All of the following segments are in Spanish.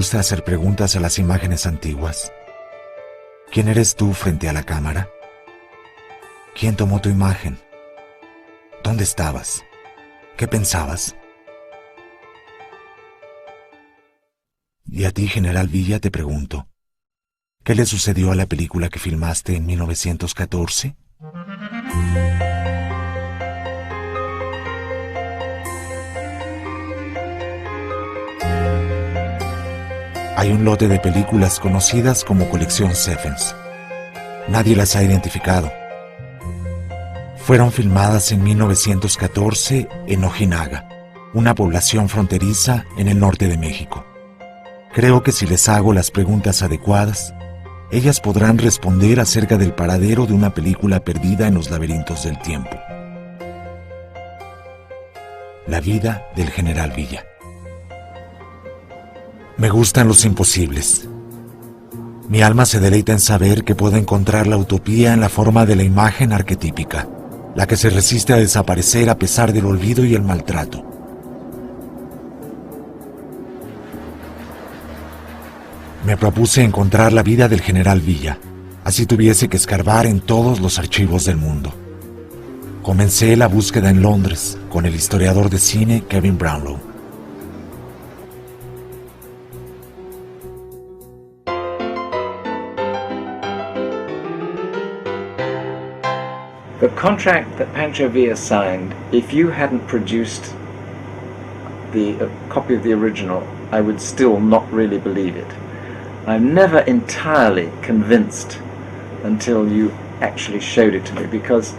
gusta hacer preguntas a las imágenes antiguas. ¿Quién eres tú frente a la cámara? ¿Quién tomó tu imagen? ¿Dónde estabas? ¿Qué pensabas? Y a ti, General Villa, te pregunto, ¿qué le sucedió a la película que filmaste en 1914? Hay un lote de películas conocidas como Colección Stephens. Nadie las ha identificado. Fueron filmadas en 1914 en Ojinaga, una población fronteriza en el norte de México. Creo que si les hago las preguntas adecuadas, ellas podrán responder acerca del paradero de una película perdida en los laberintos del tiempo. La vida del General Villa. Me gustan los imposibles. Mi alma se deleita en saber que puedo encontrar la utopía en la forma de la imagen arquetípica, la que se resiste a desaparecer a pesar del olvido y el maltrato. Me propuse encontrar la vida del General Villa, así tuviese que escarbar en todos los archivos del mundo. Comencé la búsqueda en Londres con el historiador de cine Kevin Brownlow. The contract that Pancho Villa signed, if you hadn't produced a copy of the original, I would still not really believe it. I'm never entirely convinced until you actually showed it to me, because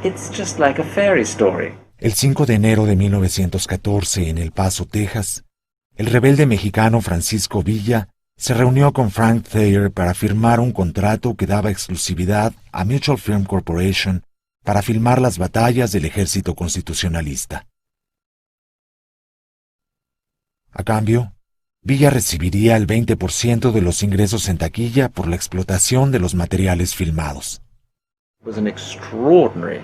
it's just like a fairy story. El 5 de enero de 1914, en El Paso, Texas, el rebelde mexicano Francisco Villa se reunió con Frank Thayer para firmar un contrato que daba exclusividad a Mutual Film Corporation para filmar las batallas del ejército constitucionalista. A cambio, Villa recibiría el 20% de los ingresos en taquilla por la explotación de los materiales filmados. It was an extraordinary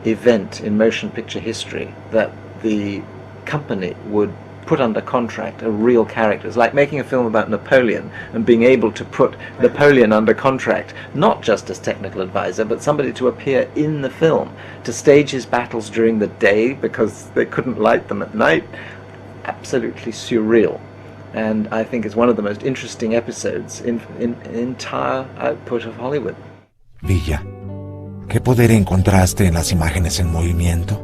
event in motion picture history that the company would put under contract a real character. It's like making a film about Napoleon and being able to put Napoleon under contract, not just as technical advisor, but somebody to appear in the film, to stage his battles during the day because they couldn't light them at night. Absolutely surreal. And I think it's one of the most interesting episodes in entire output of Hollywood. Villa, ¿qué poder encontraste en las imágenes en movimiento?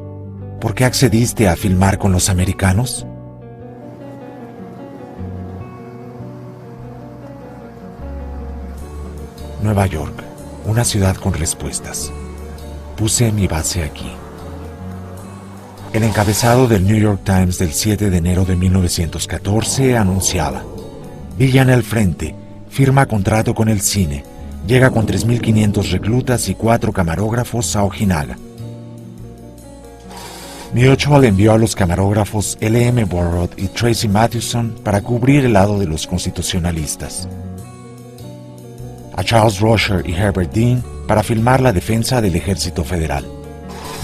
¿Por qué accediste a filmar con los americanos? Nueva York, una ciudad con respuestas. Puse mi base aquí. El encabezado del New York Times del 7 de enero de 1914 anunciaba: Villa en el frente, firma contrato con el cine, llega con 3.500 reclutas y 4 camarógrafos a Ojinaga. Mutual envió a los camarógrafos L.M. Borrod y Tracy Mathewson para cubrir el lado de los constitucionalistas, a Charles Rosher y Herbert Dean para filmar la defensa del ejército federal.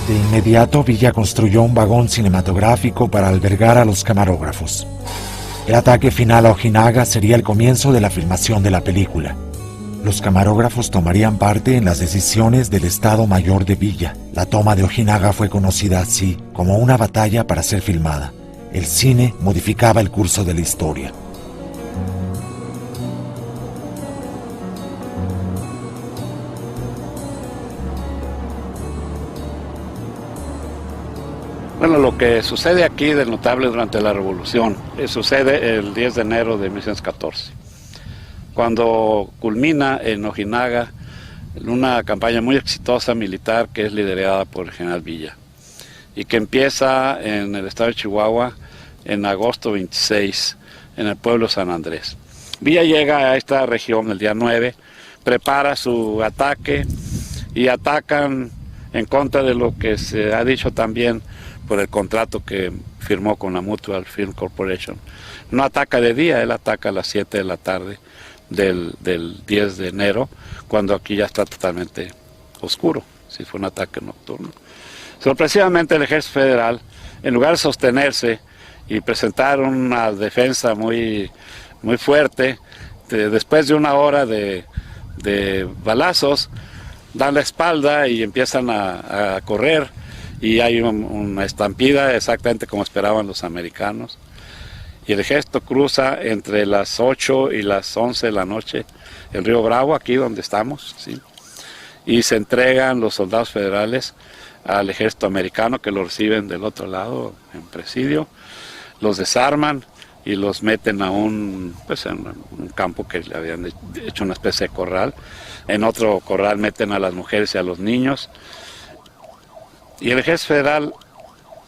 De inmediato, Villa construyó un vagón cinematográfico para albergar a los camarógrafos. El ataque final a Ojinaga sería el comienzo de la filmación de la película. Los camarógrafos tomarían parte en las decisiones del Estado Mayor de Villa. La toma de Ojinaga fue conocida así, como una batalla para ser filmada. El cine modificaba el curso de la historia. Bueno, lo que sucede aquí de notable durante la Revolución sucede el 10 de enero de 1914, cuando culmina en Ojinaga una campaña muy exitosa militar que es liderada por el general Villa y que empieza en el estado de Chihuahua en agosto 26 en el pueblo de San Andrés. Villa llega a esta región el día 9, prepara su ataque y atacan en contra de lo que se ha dicho también por el contrato que firmó con la Mutual Film Corporation. No ataca de día, él ataca a las 7 de la tarde del 10 de enero, cuando aquí ya está totalmente oscuro, si fue un ataque nocturno. Sorpresivamente el Ejército Federal, en lugar de sostenerse y presentar una defensa muy muy fuerte. Después de una hora de balazos, dan la espalda y empiezan a correr, y hay una estampida exactamente como esperaban los americanos. Y el ejército cruza entre las 8 y las 11 de la noche el río Bravo, aquí donde estamos, ¿sí? Y se entregan los soldados federales al ejército americano, que lo reciben del otro lado en presidio, los desarman y los meten a en un campo que le habían hecho una especie de corral. En otro corral meten a las mujeres y a los niños, y el ejército federal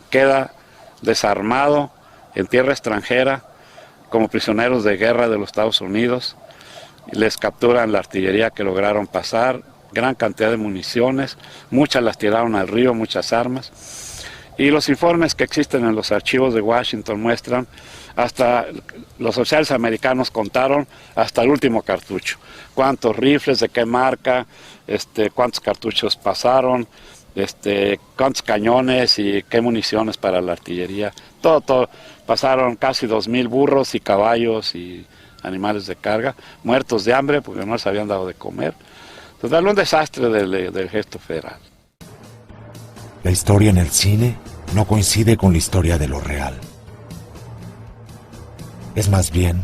queda desarmado en tierra extranjera como prisioneros de guerra de los Estados Unidos. Les capturan la artillería que lograron pasar, gran cantidad de municiones, muchas las tiraron al río, muchas armas. Y los informes que existen en los archivos de Washington muestran, hasta los oficiales americanos contaron hasta el último cartucho, cuántos rifles, de qué marca, cuántos cartuchos pasaron, cuántos cañones y qué municiones para la artillería, todo. Pasaron casi 2,000 burros y caballos y animales de carga, muertos de hambre porque no les habían dado de comer. Total, un desastre del ejército federal. La historia en el cine no coincide con la historia de lo real. Es más bien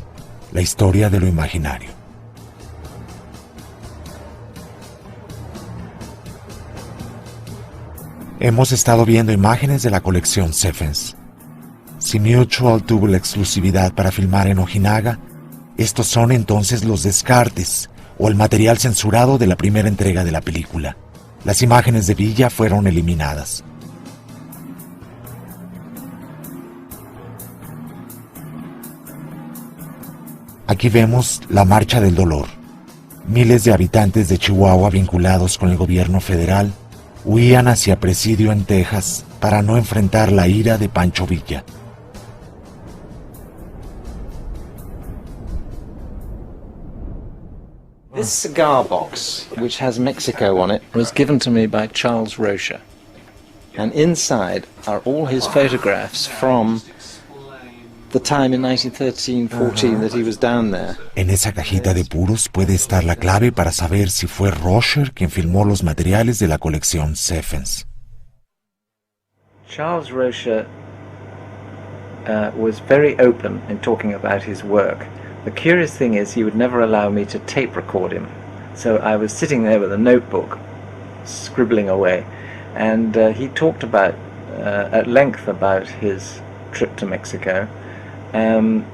la historia de lo imaginario. Hemos estado viendo imágenes de la colección Stephens. Si Mutual tuvo la exclusividad para filmar en Ojinaga, estos son entonces los descartes o el material censurado de la primera entrega de la película. Las imágenes de Villa fueron eliminadas. Aquí vemos la Marcha del Dolor. Miles de habitantes de Chihuahua vinculados con el gobierno federal huían hacia Presidio en Texas para no enfrentar la ira de Pancho Villa. This cigar box, which has Mexico on it, was given to me by Charles Rocher. And inside are all his photographs from the time in 1913-14 that he was down there. En esa cajita de puros puede estar la clave para saber si fue Rocher quien filmó los materiales de la colección Stephens. Charles Rocher was very open in talking about his work. The curious thing is he would never allow me to tape record him. So I was sitting there with a notebook, scribbling away, and he talked about at length about his trip to Mexico. I'm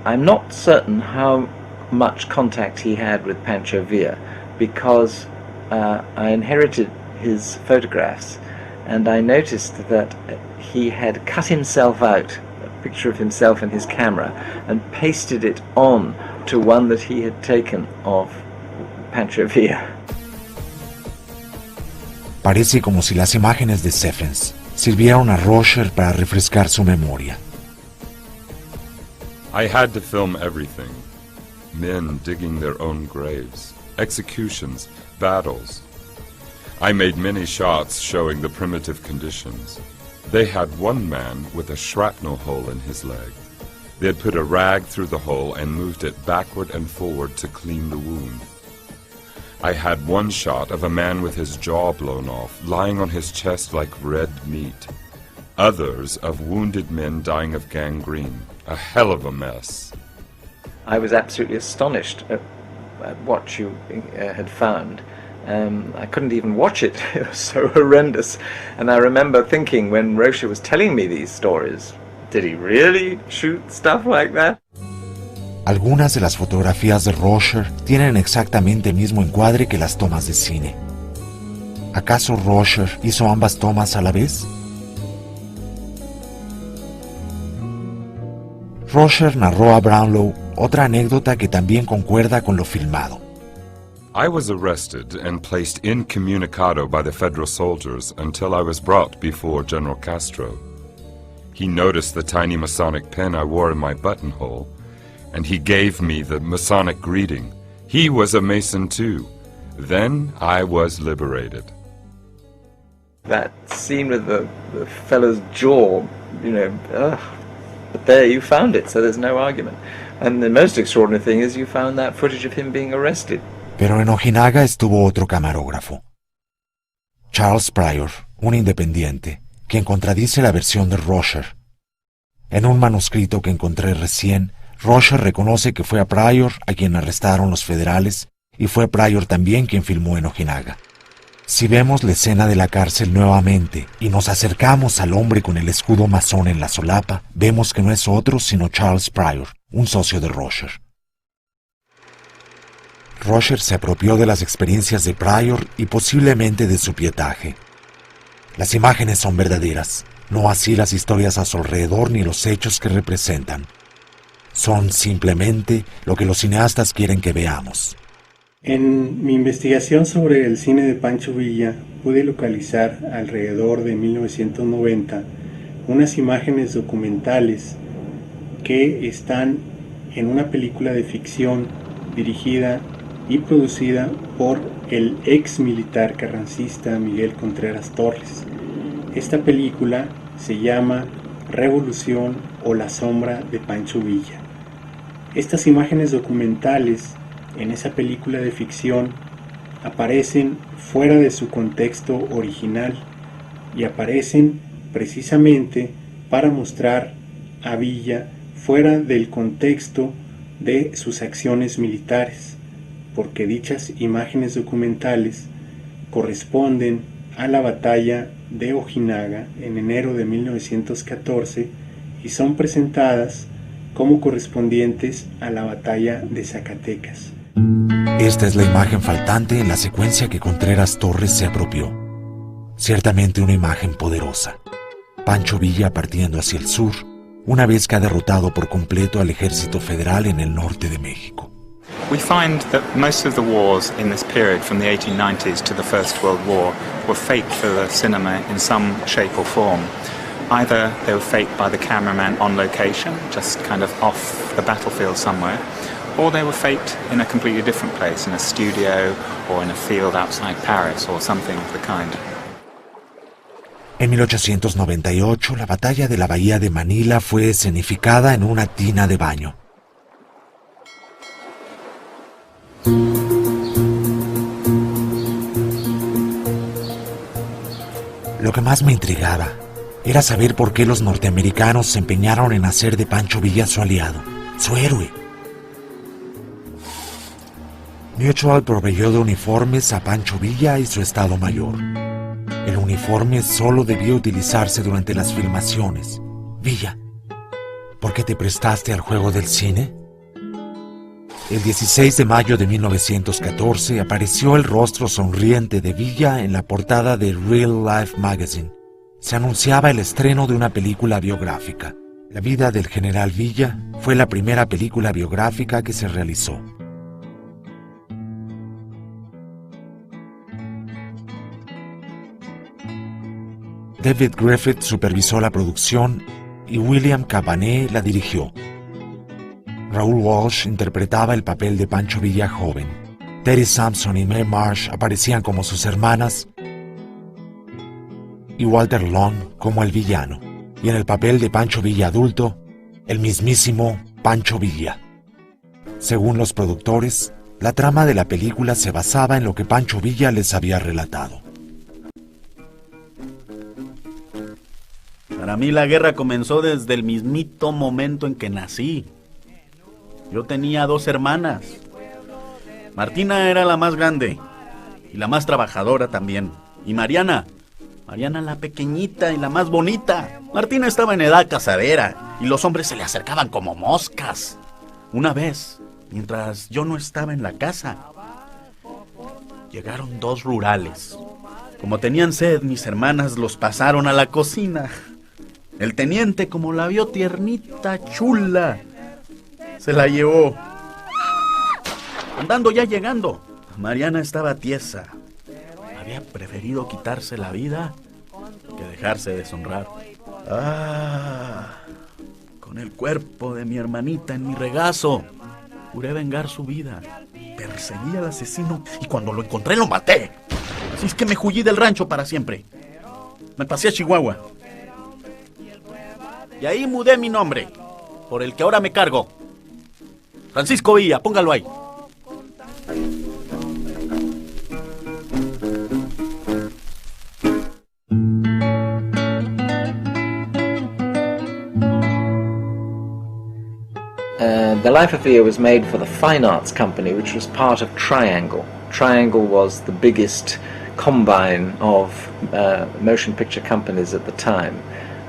not certain how much contact he had with Pancho Villa, because I inherited his photographs, and I noticed that he had cut himself out, a picture of himself and his camera, and pasted it on to one that he had taken of Pancho Villa. Parece como si las imágenes de Stephens sirvieron a Rocher para refrescar su memoria. I had to film everything. Men digging their own graves, executions, battles. I made many shots showing the primitive conditions. They had one man with a shrapnel hole in his leg. They had put a rag through the hole and moved it backward and forward to clean the wound. I had one shot of a man with his jaw blown off, lying on his chest like red meat. Others of wounded men dying of gangrene. A hell of a mess. I was absolutely astonished at what you had found. I couldn't even watch it. It was so horrendous. And I remember thinking when Rocher was telling me these stories, did he really shoot stuff like that? Algunas de las fotografías de Rocher tienen exactamente el mismo encuadre que las tomas de cine. ¿Acaso Rocher hizo ambas tomas a la vez? Rocher narró a Brownlow otra anécdota que también concuerda con lo filmado. I was arrested and placed incommunicado by the federal soldiers until I was brought before General Castro. He noticed the tiny Masonic pin I wore in my buttonhole, and he gave me the Masonic greeting. He was a Mason too. Then I was liberated. That scene with the fellow's jaw, but there you found it, so there's no argument. And the most extraordinary thing is you found that footage of him being arrested. Pero en Ojinaga estuvo otro camarógrafo, Charles Pryor, un independiente, quien contradice la versión de Rosher. En un manuscrito que encontré recién, Rosher reconoce que fue a Pryor a quien arrestaron los federales y fue Pryor también quien filmó en Ojinaga. Si vemos la escena de la cárcel nuevamente y nos acercamos al hombre con el escudo masón en la solapa, vemos que no es otro sino Charles Pryor, un socio de Rosher. Rosher se apropió de las experiencias de Pryor y posiblemente de su pietaje. Las imágenes son verdaderas, no así las historias a su alrededor ni los hechos que representan. Son simplemente lo que los cineastas quieren que veamos. En mi investigación sobre el cine de Pancho Villa pude localizar alrededor de 1990 unas imágenes documentales que están en una película de ficción dirigida y producida por el ex militar carrancista Miguel Contreras Torres. Esta película se llama Revolución o la sombra de Pancho Villa. Estas imágenes documentales en esa película de ficción aparecen fuera de su contexto original y aparecen precisamente para mostrar a Villa fuera del contexto de sus acciones militares, porque dichas imágenes documentales corresponden a la batalla de Ojinaga en enero de 1914 y son presentadas como correspondientes a la batalla de Zacatecas. Esta es la imagen faltante en la secuencia que Contreras Torres se apropió. Ciertamente una imagen poderosa. Pancho Villa partiendo hacia el sur, una vez que ha derrotado por completo al ejército federal en el norte de México. We find that most of the wars in this period, from the 1890s to the First World War, were faked for the cinema in some shape or form. Either they were faked by the cameraman on location, just kind of off the battlefield somewhere, or they were faked in a completely different place, in a studio or in a field outside Paris or something of the kind. En 1898, la batalla de la Bahía de Manila fue escenificada en una tina de baño. Lo que más me intrigaba era saber por qué los norteamericanos se empeñaron en hacer de Pancho Villa su aliado, su héroe. Mutual proveyó de uniformes a Pancho Villa y su Estado Mayor. El uniforme solo debía utilizarse durante las filmaciones. Villa, ¿por qué te prestaste al juego del cine? El 16 de mayo de 1914 apareció el rostro sonriente de Villa en la portada de Real Life Magazine. Se anunciaba el estreno de una película biográfica. La vida del general Villa fue la primera película biográfica que se realizó. David Griffith supervisó la producción y William Cabané la dirigió. Raúl Walsh interpretaba el papel de Pancho Villa joven. Teddy Sampson y Mae Marsh aparecían como sus hermanas y Walter Long como el villano. Y en el papel de Pancho Villa adulto, el mismísimo Pancho Villa. Según los productores, la trama de la película se basaba en lo que Pancho Villa les había relatado. Para mí la guerra comenzó desde el mismito momento en que nací. Yo tenía 2 hermanas. Martina era la más grande y la más trabajadora también. Y Mariana la pequeñita y la más bonita. Martina estaba en edad casadera y los hombres se le acercaban como moscas. Una vez, mientras yo no estaba en la casa, llegaron 2 rurales. Como tenían sed, mis hermanas los pasaron a la cocina. El teniente, como la vio tiernita, chula, se la llevó. Andando ya llegando, Mariana estaba tiesa. Había preferido quitarse la vida que dejarse deshonrar. Con el cuerpo de mi hermanita en mi regazo, juré vengar su vida. Perseguí al asesino y cuando lo encontré lo maté. Así es que me huí del rancho para siempre. Me pasé a Chihuahua. Y ahí mudé mi nombre, por el que ahora me cargo. Francisco Villa, póngalo ahí. The Life of Villa was made for the Fine Arts Company, which was part of Triangle. Triangle was the biggest combine of motion picture companies at the time,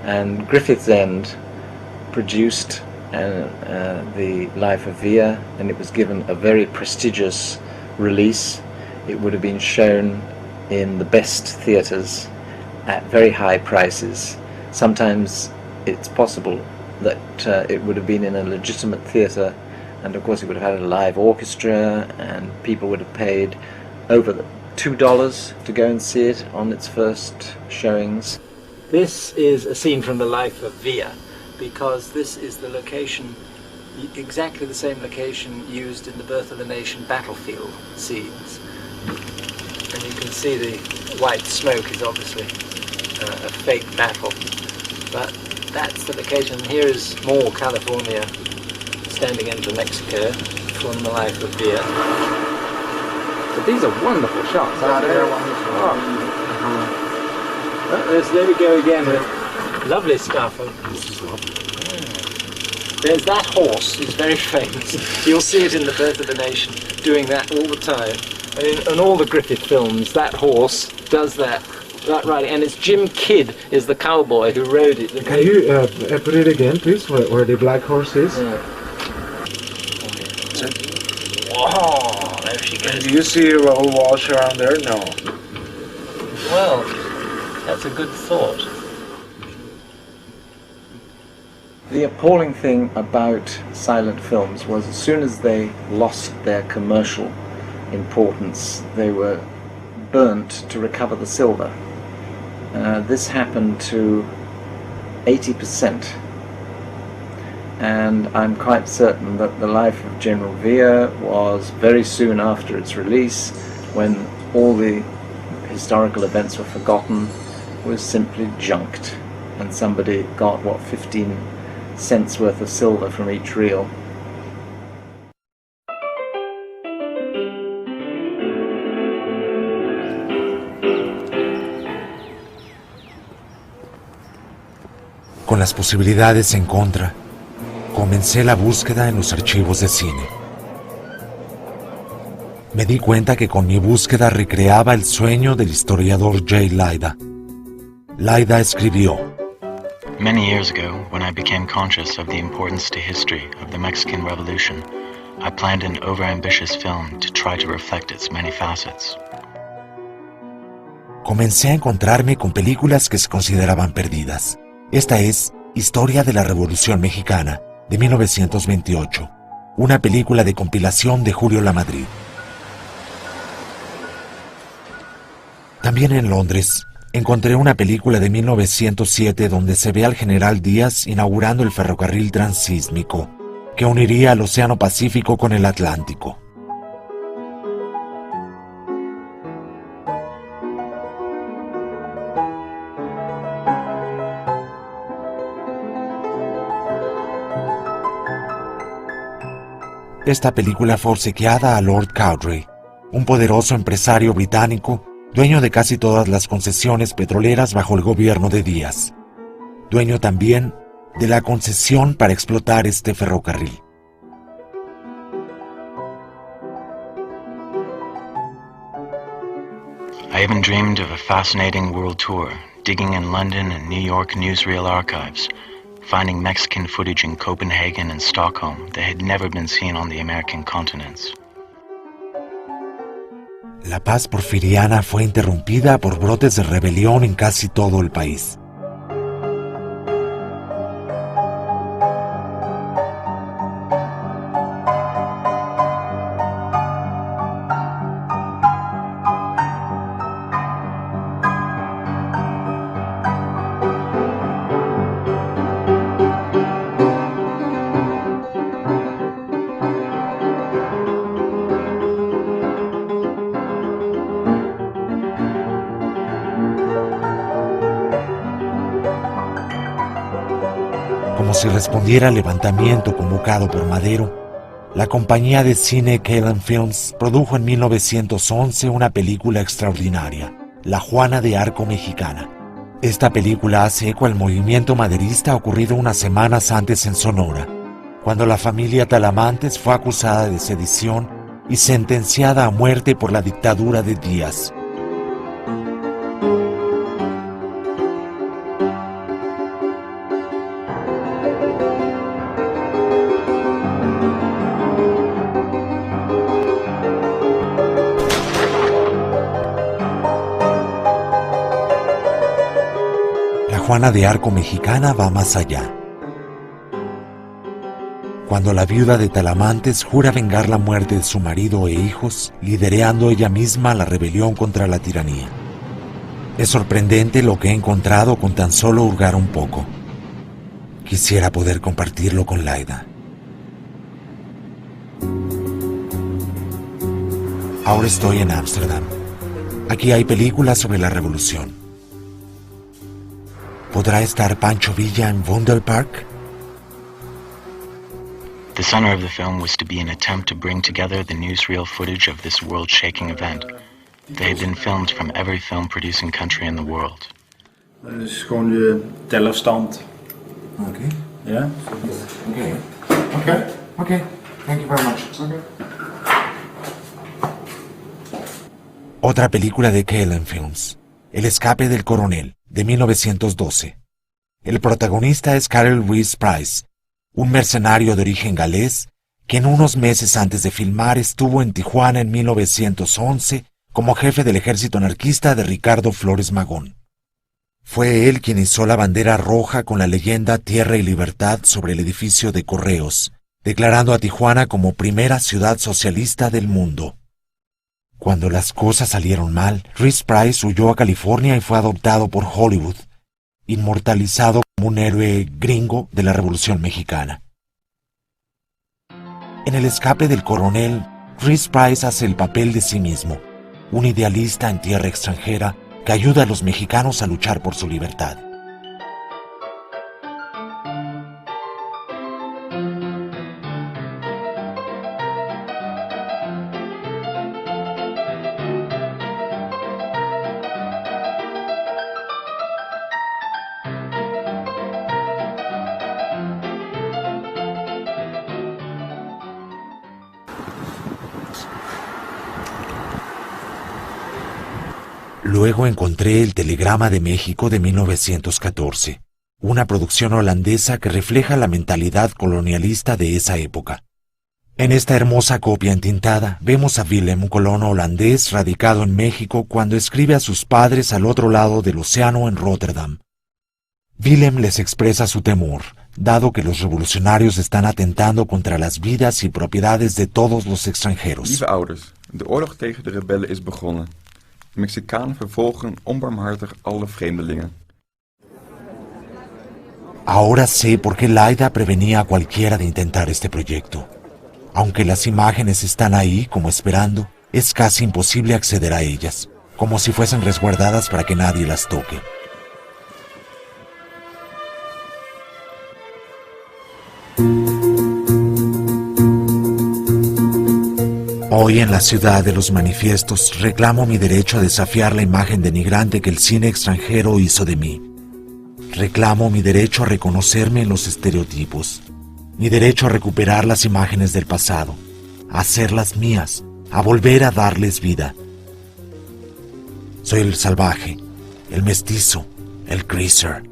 and Griffith's End produced the Life of Villa, and it was given a very prestigious release. It would have been shown in the best theatres at very high prices. Sometimes it's possible that it would have been in a legitimate theatre, and of course it would have had a live orchestra, and people would have paid over $2 to go and see it on its first showings. This is a scene from the Life of Villa, because this is the location, exactly the same location used in the Birth of the Nation battlefield scenes. And you can see the white smoke is obviously a fake battle, but that's the location. Here is more California standing into Mexico from the Life of Villa. But these are wonderful shots. There we go again with lovely stuff. There's that horse, he's very famous. You'll see it in the Birth of the Nation, doing that all the time. And in all the Griffith films, that horse does that riding. And it's Jim Kidd is the cowboy who rode it. Can you put it again, please, where the black horse is? Yeah. Whoa, there she goes. Do you see Raoul Walsh around there? No. Well, that's a good thought. The appalling thing about silent films was as soon as they lost their commercial importance, they were burnt to recover the silver. This happened to 80%, and I'm quite certain that The Life of General Villa was very soon after its release, when all the historical events were forgotten, was simply junked, and somebody got, 15 cents worth of silver from each reel. Con las posibilidades en contra, comencé la búsqueda en los archivos de cine. Me di cuenta que con mi búsqueda recreaba el sueño del historiador Jay Leida. Leida escribió: Many years ago, when I became conscious of the importance to history of the Mexican Revolution, I planned an overambitious film to try to reflect its many facets. Comencé a encontrarme con películas que se consideraban perdidas. Esta es Historia de la Revolución Mexicana, de 1928, una película de compilación de Julio Lamadrid. También en Londres, encontré una película de 1907 donde se ve al general Díaz inaugurando el ferrocarril transísmico, que uniría al Océano Pacífico con el Atlántico. Esta película fue obsequiada a Lord Cowdray, un poderoso empresario británico, dueño de casi todas las concesiones petroleras bajo el gobierno de Díaz. Dueño también de la concesión para explotar este ferrocarril. I even dreamed of a fascinating world tour, digging in London and New York newsreel archives, finding Mexican footage in Copenhagen and Stockholm that had never been seen on the American continents. La paz porfiriana fue interrumpida por brotes de rebelión en casi todo el país. Como si respondiera al levantamiento convocado por Madero, La compañía de cine Kalem Films produjo en 1911 una película extraordinaria, La Juana de Arco Mexicana. Esta película hace eco al movimiento maderista ocurrido unas semanas antes en Sonora, cuando la familia Talamantes fue acusada de sedición y sentenciada a muerte por la dictadura de Díaz. La Juana de Arco Mexicana va más allá. Cuando la viuda de Talamantes jura vengar la muerte de su marido e hijos, liderando ella misma la rebelión contra la tiranía. Es sorprendente lo que he encontrado con tan solo hurgar un poco. Quisiera poder compartirlo con Laida. Ahora estoy en Ámsterdam. Aquí hay películas sobre la revolución. ¿Podrá estar Pancho Villa en Vondelpark? The center of the film was to be an attempt to bring together the newsreel footage of this world-shaking event. They had been filmed from every film-producing country in the world. Het is gewoon je tellerstand. Okay. Ja? Okay. Thank you very much. Okay. Otra película de Kalem Films, El escape del coronel, de 1912. El protagonista es Karel Reese Price, un mercenario de origen galés que en unos meses antes de filmar estuvo en Tijuana en 1911 como jefe del ejército anarquista de Ricardo Flores Magón. Fue él quien izó la bandera roja con la leyenda Tierra y Libertad sobre el edificio de Correos, declarando a Tijuana como primera ciudad socialista del mundo. Cuando las cosas salieron mal, Reese Price huyó a California y fue adoptado por Hollywood, inmortalizado como un héroe gringo de la Revolución Mexicana. En El escape del coronel, Reese Price hace el papel de sí mismo, un idealista en tierra extranjera que ayuda a los mexicanos a luchar por su libertad. Luego encontré El telegrama de México de 1914, una producción holandesa que refleja la mentalidad colonialista de esa época. En esta hermosa copia entintada vemos a Willem, un colono holandés radicado en México cuando escribe a sus padres al otro lado del océano en Rotterdam. Willem les expresa su temor, dado que los revolucionarios están atentando contra las vidas y propiedades de todos los extranjeros. Lieve ouders, de oorlog tegen de rebellen is begonnen. De Mexicanen vervolgen onbarmhartig alle vreemdelingen. Ahora sé por qué Laida prevenía a cualquiera de intentar este proyecto. Aunque las imágenes están ahí como esperando, es casi imposible acceder a ellas, como si fuesen resguardadas para que nadie las toque. Hoy en la ciudad de los manifiestos reclamo mi derecho a desafiar la imagen denigrante que el cine extranjero hizo de mí. Reclamo mi derecho a reconocerme en los estereotipos, mi derecho a recuperar las imágenes del pasado, a hacerlas mías, a volver a darles vida. Soy el salvaje, el mestizo, el greaser.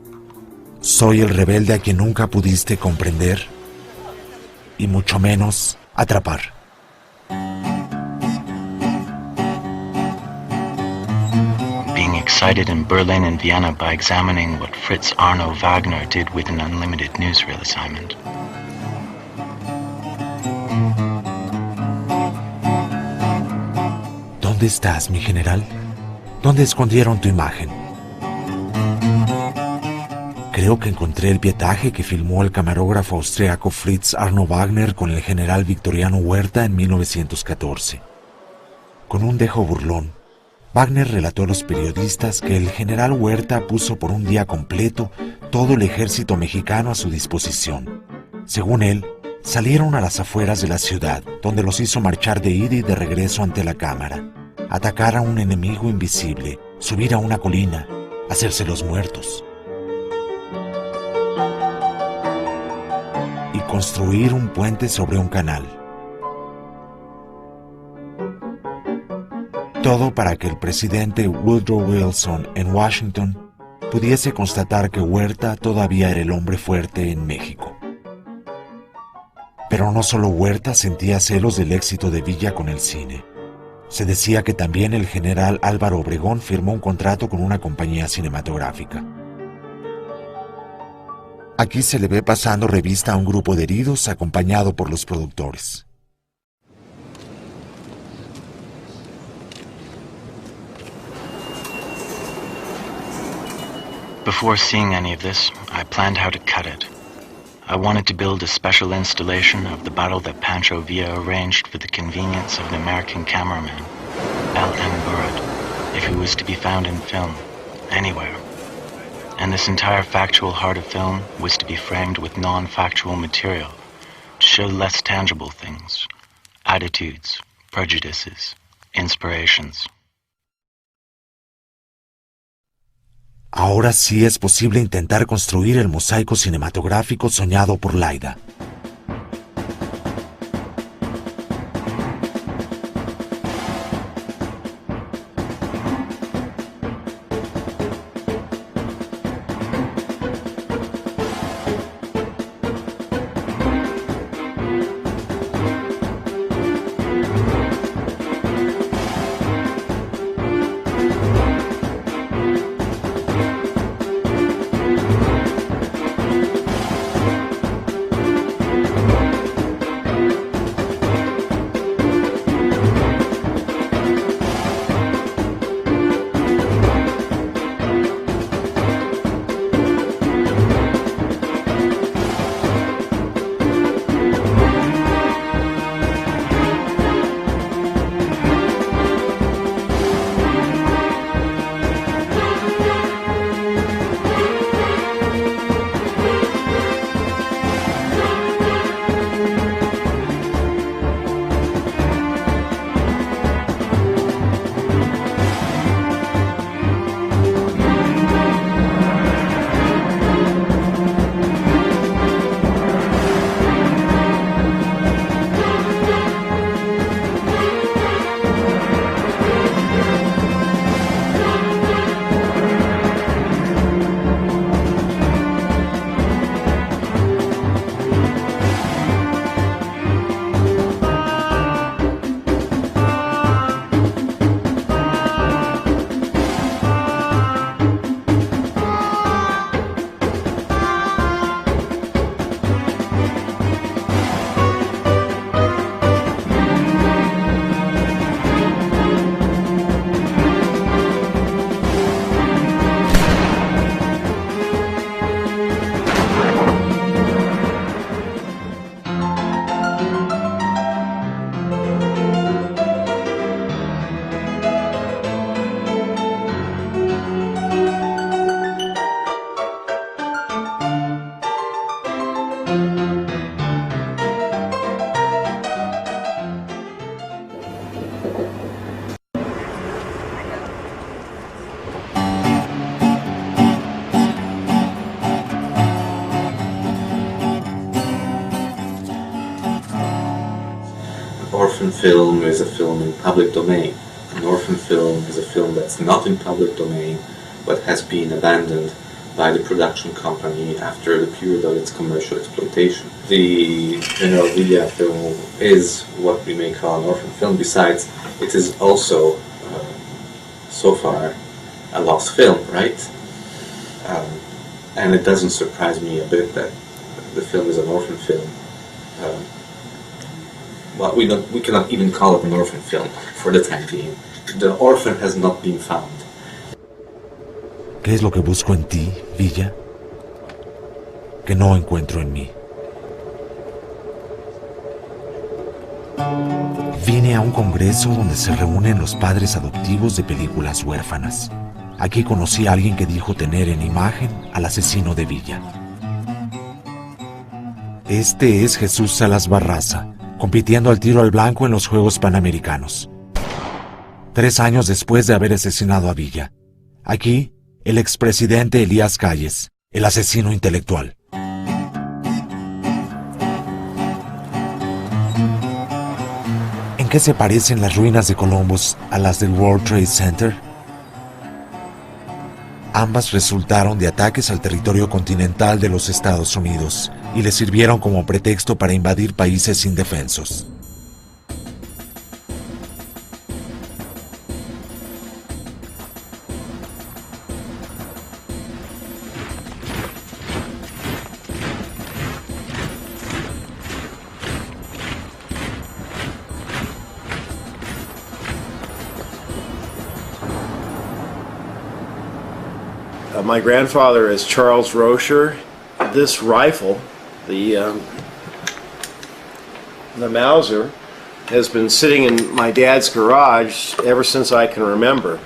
Soy el rebelde a quien nunca pudiste comprender y mucho menos atrapar. Being excited in Berlin and Vienna by examining what Fritz Arno Wagner did with an unlimited newsreel assignment. ¿Dónde estás, mi general? ¿Dónde escondieron tu imagen? Creo que encontré el pietaje que filmó el camarógrafo austriaco Fritz Arno Wagner con el general Victoriano Huerta en 1914. Con un dejo burlón, Wagner relató a los periodistas que el general Huerta puso por un día completo todo el ejército mexicano a su disposición. Según él, Salieron a las afueras de la ciudad, donde los hizo marchar de ida y de regreso ante la cámara, atacar a un enemigo invisible, subir a una colina, hacerse los muertos y construir un puente sobre un canal. Todo para que el presidente Woodrow Wilson en Washington pudiese constatar que Huerta todavía era el hombre fuerte en México. Pero no solo Huerta sentía celos del éxito de Villa con el cine. Se decía que también el general Álvaro Obregón firmó un contrato con una compañía cinematográfica. Aquí se le ve pasando revista a un grupo de heridos acompañado por los productores. Before seeing any of this, I planned how to cut it. I wanted to build a special installation of the battle that Pancho Villa arranged for the convenience of the American cameraman, L.M. Burritt, if he was to be found in film, anywhere. And this entire factual heart of film was to be framed with non-factual material, to show less tangible things, attitudes, prejudices, inspirations. Ahora sí es posible intentar construir el mosaico cinematográfico soñado por Laida. orphan film is a film in public domain. An orphan film is a film that's not in public domain, but has been abandoned by the production company after the period of its commercial exploitation. The General Villa film is what we may call an orphan film. Besides, it is also, so far, a lost film, right? And it doesn't surprise me a bit that the film is an orphan film. Well, we cannot even call it an orphan film for the time being. The orphan has not been found. ¿Qué es lo que busco en ti, Villa? Que no encuentro en mí. Vine a un congreso donde se reúnen los padres adoptivos de películas huérfanas. Aquí conocí a alguien que dijo tener en imagen al asesino de Villa. Este es Jesús Salas Barraza, compitiendo al tiro al blanco en los Juegos Panamericanos. 3 años después de haber asesinado a Villa. Aquí, el expresidente Elías Calles, el asesino intelectual. ¿En qué se parecen las ruinas de Columbus a las del World Trade Center? Ambas resultaron de ataques al territorio continental de los Estados Unidos y le sirvieron como pretexto para invadir países indefensos. My grandfather is Charles Rocher. This rifle, the Mauser, has been sitting in my dad's garage ever since I can remember.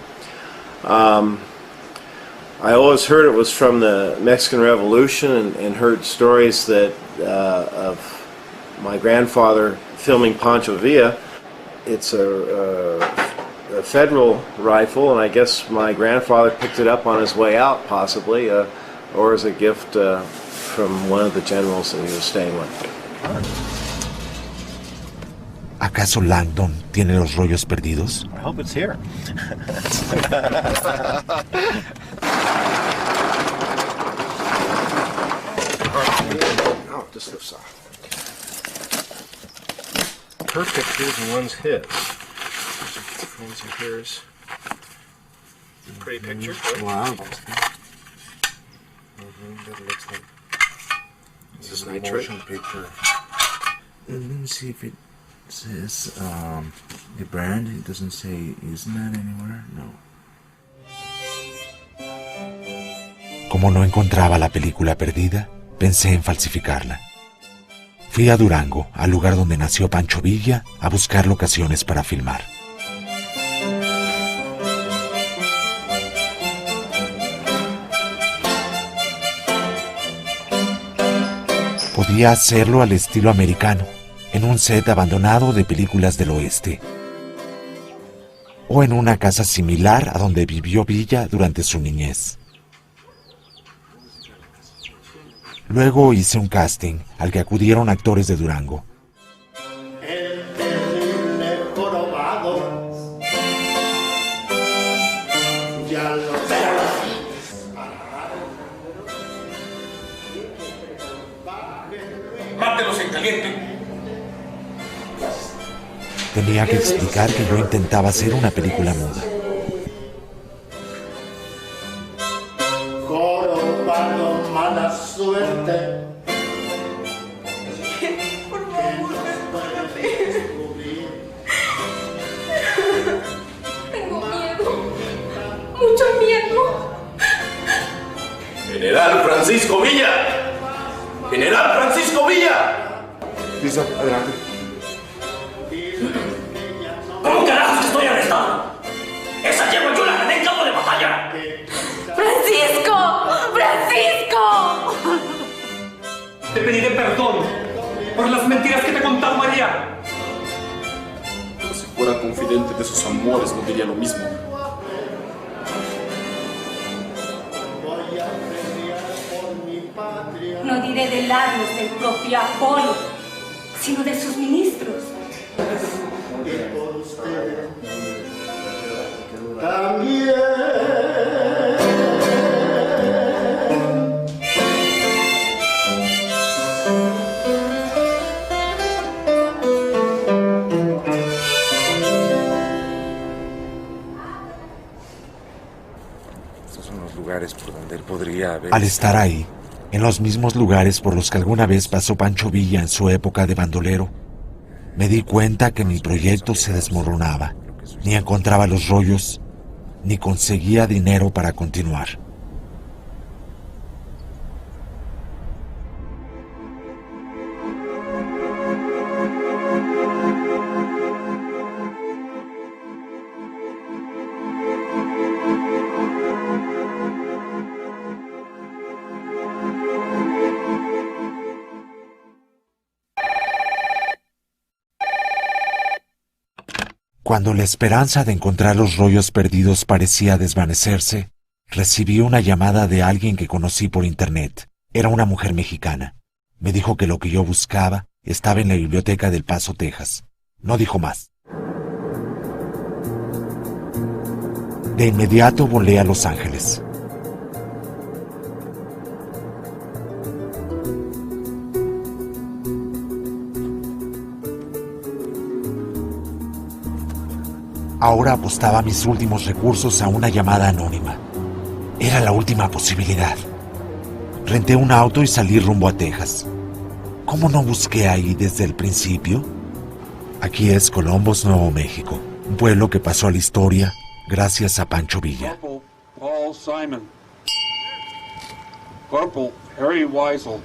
I always heard it was from the Mexican Revolution and heard stories that of my grandfather filming Pancho Villa. It's a federal rifle, and I guess my grandfather picked it up on his way out, possibly, or as a gift from one of the generals that he was staying with. ¿Acaso Langdon tiene los rollos perdidos? I hope it's here. Oh, this lifts off. Her pictures and one's his. Friends of hers. Pretty picture. Wow. That looks like. This is a motion picture. Let me see if it says the brand. It doesn't say Isman anywhere. No. Como no encontraba la película perdida, pensé en falsificarla. Fui a Durango, al lugar donde nació Pancho Villa, a buscar locaciones para filmar. Podía hacerlo al estilo americano, en un set abandonado de películas del oeste, o en una casa similar a donde vivió Villa durante su niñez. Luego hice un casting al que acudieron actores de Durango. El terrible jorobado, ya lo Mátelos en caliente. Tenía que explicar que yo intentaba hacer una película muda. jorobado, mala suerte. Por favor, perdóname. Tengo miedo. Mucho miedo. General Francisco Villa. General Francisco Villa. Listo, adelante. ¿Cómo carajos estoy arrestado? Esa yegua yo la gané en campo de batalla. ¡Francisco! ¡Francisco! Te pediré perdón por las mentiras que te he contado, María. Pero si fuera confidente de sus amores, no diría lo mismo. No diré de labios del propio Apolo, sino de sus ministros. Y por ustedes también. Estos son los lugares por donde él podría haber... Al estar ahí, en los mismos lugares por los que alguna vez pasó Pancho Villa en su época de bandolero, me di cuenta que mi proyecto se desmoronaba. Ni encontraba los rollos, ni conseguía dinero para continuar. Cuando la esperanza de encontrar los rollos perdidos parecía desvanecerse, recibí una llamada de alguien que conocí por internet. Era una mujer mexicana. Me dijo que lo que yo buscaba estaba en la biblioteca del Paso, Texas. No dijo más. De inmediato volé a Los Ángeles. Ahora apostaba mis últimos recursos a una llamada anónima. Era la última posibilidad. Renté un auto y salí rumbo a Texas. ¿Cómo no busqué ahí desde el principio? Aquí es Columbus, Nuevo México, un pueblo que pasó a la historia gracias a Pancho Villa. Corporal Paul Simon. Corporal Harry Weisel.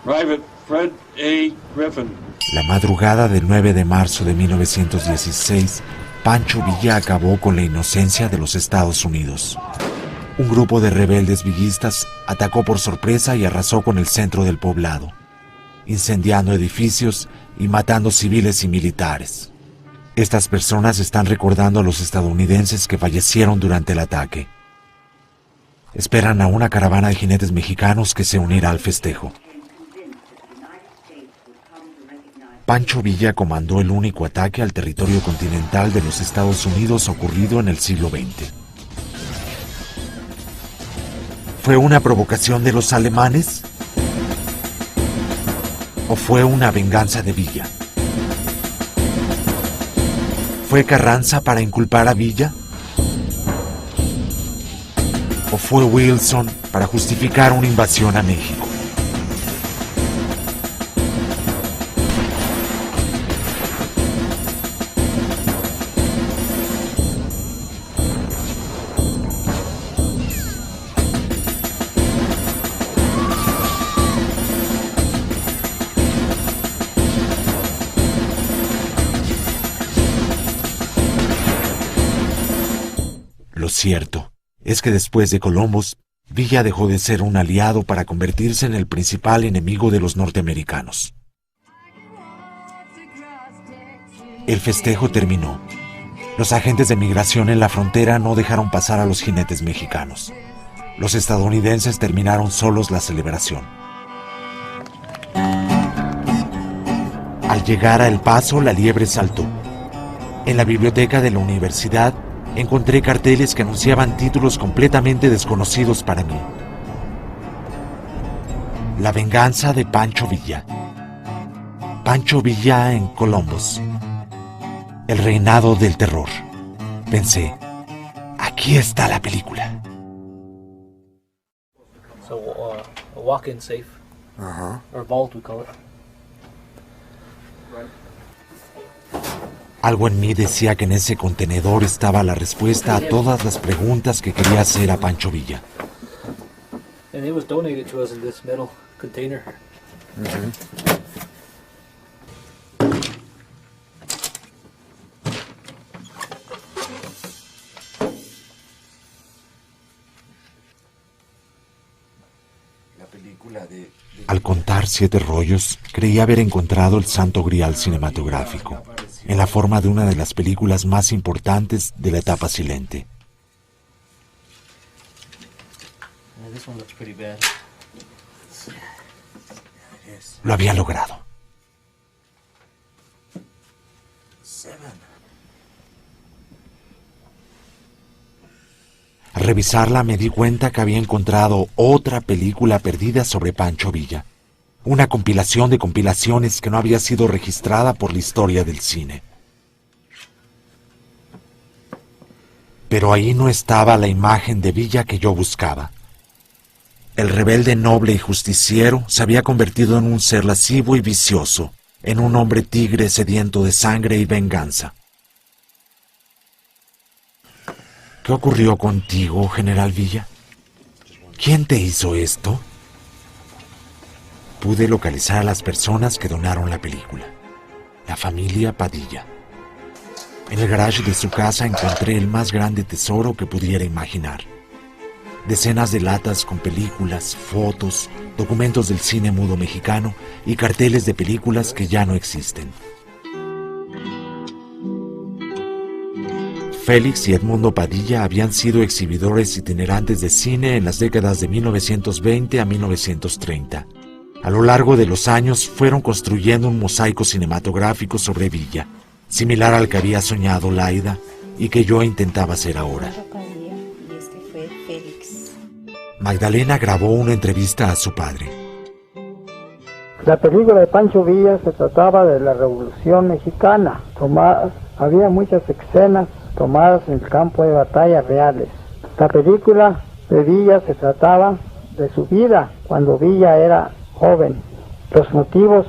Private Fred A. Griffin. La madrugada del 9 de marzo de 1916, Pancho Villa acabó con la inocencia de los Estados Unidos. Un grupo de rebeldes villistas atacó por sorpresa y arrasó con el centro del poblado, incendiando edificios y matando civiles y militares. Estas personas están recordando a los estadounidenses que fallecieron durante el ataque. Esperan a una caravana de jinetes mexicanos que se unirá al festejo. Pancho Villa comandó el único ataque al territorio continental de los Estados Unidos ocurrido en el siglo XX. ¿Fue una provocación de los alemanes? ¿O fue una venganza de Villa? ¿Fue Carranza para inculpar a Villa? ¿O fue Wilson para justificar una invasión a México? Lo cierto es que después de Columbus, Villa dejó de ser un aliado para convertirse en el principal enemigo de los norteamericanos. El festejo terminó. Los agentes de migración en la frontera no dejaron pasar a los jinetes mexicanos. Los estadounidenses terminaron solos la celebración. Al llegar a El Paso, la liebre saltó. En la biblioteca de la universidad, encontré carteles que anunciaban títulos completamente desconocidos para mí. La venganza de Pancho Villa. Pancho Villa en Columbus. El reinado del terror. Pensé, aquí está la película. So, a walk-in safe. Or vault, we call it. Algo en mí decía que en ese contenedor estaba la respuesta a todas las preguntas que quería hacer a Pancho Villa. And it was donated to us in this metal container. Al contar 7 rollos, creí haber encontrado el santo grial cinematográfico, en la forma de una de las películas más importantes de la etapa silente. This one looks pretty bad. Lo había logrado. Al revisarla me di cuenta que había encontrado otra película perdida sobre Pancho Villa. Una compilación de compilaciones que no había sido registrada por la historia del cine. Pero ahí no estaba la imagen de Villa que yo buscaba. El rebelde noble y justiciero se había convertido en un ser lascivo y vicioso, en un hombre tigre sediento de sangre y venganza. ¿Qué ocurrió contigo, General Villa? ¿Quién te hizo esto? Pude localizar a las personas que donaron la película. La familia Padilla. En el garage de su casa encontré el más grande tesoro que pudiera imaginar. Decenas de latas con películas, fotos, documentos del cine mudo mexicano y carteles de películas que ya no existen. Félix y Edmundo Padilla habían sido exhibidores itinerantes de cine en las décadas de 1920 a 1930. A lo largo de los años fueron construyendo un mosaico cinematográfico sobre Villa, similar al que había soñado Laida y que yo intentaba hacer ahora. Magdalena grabó una entrevista a su padre. La película de Pancho Villa se trataba de la Revolución Mexicana. Había muchas escenas tomadas en el campo de batalla reales. La película de Villa se trataba de su vida cuando Villa era joven. Los motivos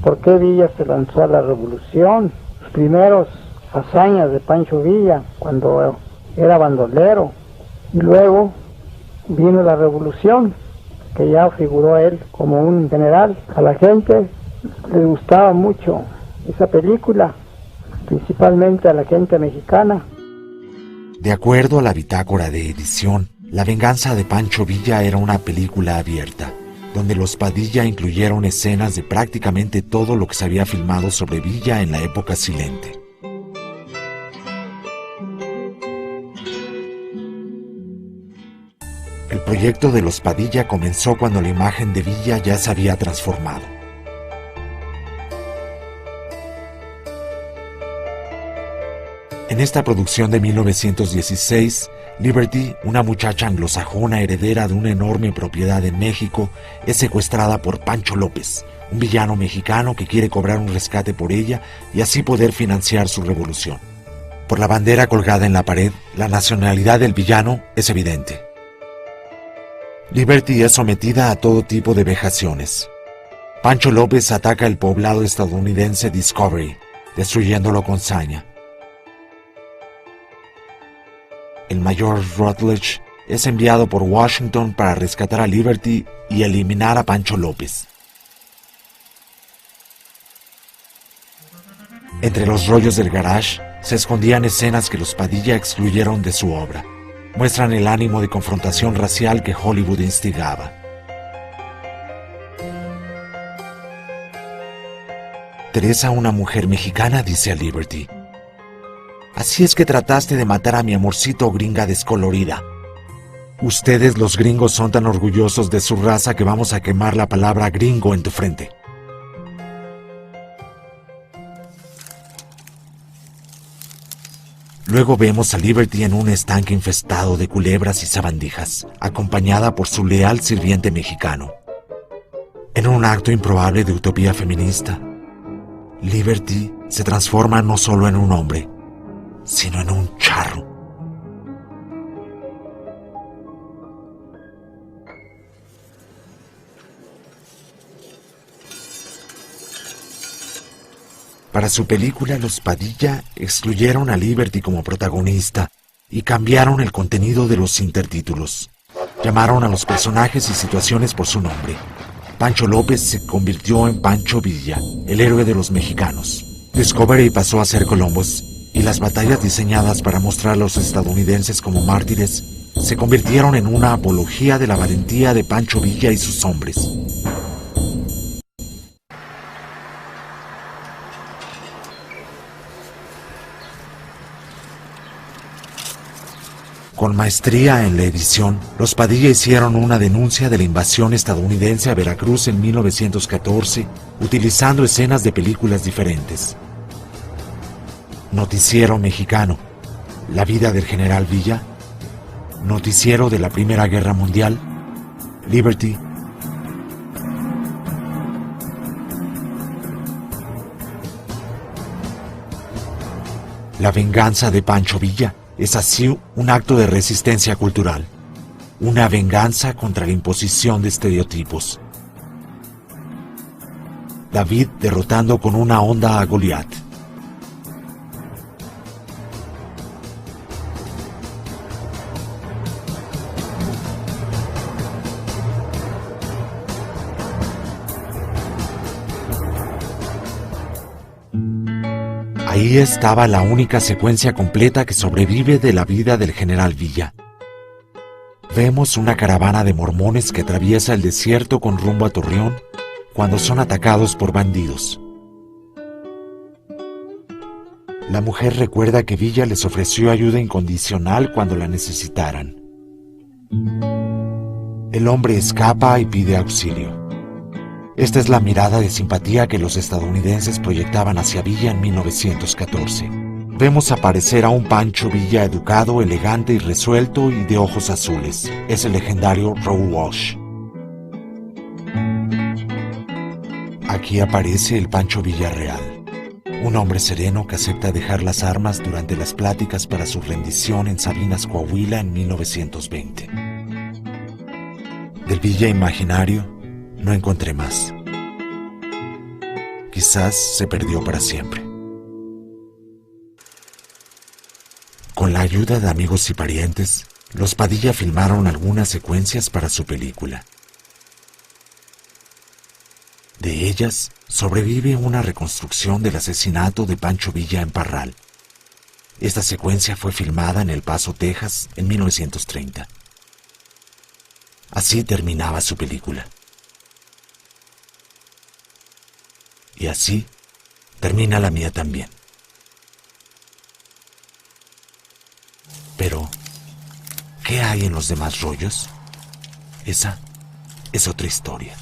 por qué Villa se lanzó a la revolución, los primeros hazañas de Pancho Villa cuando era bandolero, y luego vino la revolución, que ya figuró él como un general. A la gente le gustaba mucho esa película, principalmente a la gente mexicana. De acuerdo a la bitácora de edición, La venganza de Pancho Villa era una película abierta, donde los Padilla incluyeron escenas de prácticamente todo lo que se había filmado sobre Villa en la época silente. El proyecto de los Padilla comenzó cuando la imagen de Villa ya se había transformado. En esta producción de 1916, Liberty, una muchacha anglosajona heredera de una enorme propiedad en México, es secuestrada por Pancho López, un villano mexicano que quiere cobrar un rescate por ella y así poder financiar su revolución. Por la bandera colgada en la pared, la nacionalidad del villano es evidente. Liberty es sometida a todo tipo de vejaciones. Pancho López ataca el poblado estadounidense Discovery, destruyéndolo con saña. El mayor Rutledge es enviado por Washington para rescatar a Liberty y eliminar a Pancho López. Entre los rollos del garage se escondían escenas que los Padilla excluyeron de su obra. Muestran el ánimo de confrontación racial que Hollywood instigaba. Teresa, una mujer mexicana, dice a Liberty: así es que trataste de matar a mi amorcito, gringa descolorida. Ustedes los gringos son tan orgullosos de su raza que vamos a quemar la palabra gringo en tu frente. Luego vemos a Liberty en un estanque infestado de culebras y sabandijas, acompañada por su leal sirviente mexicano. En un acto improbable de utopía feminista, Liberty se transforma no solo en un hombre, sino en un charro. Para su película, los Padilla excluyeron a Liberty como protagonista y cambiaron el contenido de los intertítulos. Llamaron a los personajes y situaciones por su nombre. Pancho López se convirtió en Pancho Villa, el héroe de los mexicanos. Discovery pasó a ser Columbus, y las batallas diseñadas para mostrar a los estadounidenses como mártires se convirtieron en una apología de la valentía de Pancho Villa y sus hombres. Con maestría en la edición, los Padilla hicieron una denuncia de la invasión estadounidense a Veracruz en 1914, utilizando escenas de películas diferentes. Noticiero mexicano, la vida del general Villa, noticiero de la Primera Guerra Mundial, Liberty. La venganza de Pancho Villa es así un acto de resistencia cultural, una venganza contra la imposición de estereotipos. David derrotando con una honda a Goliat. Ahí estaba la única secuencia completa que sobrevive de la vida del general Villa. Vemos una caravana de mormones que atraviesa el desierto con rumbo a Torreón cuando son atacados por bandidos. La mujer recuerda que Villa les ofreció ayuda incondicional cuando la necesitaran. El hombre escapa y pide auxilio. Esta es la mirada de simpatía que los estadounidenses proyectaban hacia Villa en 1914. Vemos aparecer a un Pancho Villa educado, elegante y resuelto y de ojos azules. Es el legendario Raoul Walsh. Aquí aparece el Pancho Villa real, un hombre sereno que acepta dejar las armas durante las pláticas para su rendición en Sabinas, Coahuila en 1920. Del Villa imaginario no encontré más. Quizás se perdió para siempre. Con la ayuda de amigos y parientes, los Padilla filmaron algunas secuencias para su película. De ellas, sobrevive una reconstrucción del asesinato de Pancho Villa en Parral. Esta secuencia fue filmada en El Paso, Texas, en 1930. Así terminaba su película. Y así termina la mía también. Pero, ¿qué hay en los demás rollos? Esa es otra historia.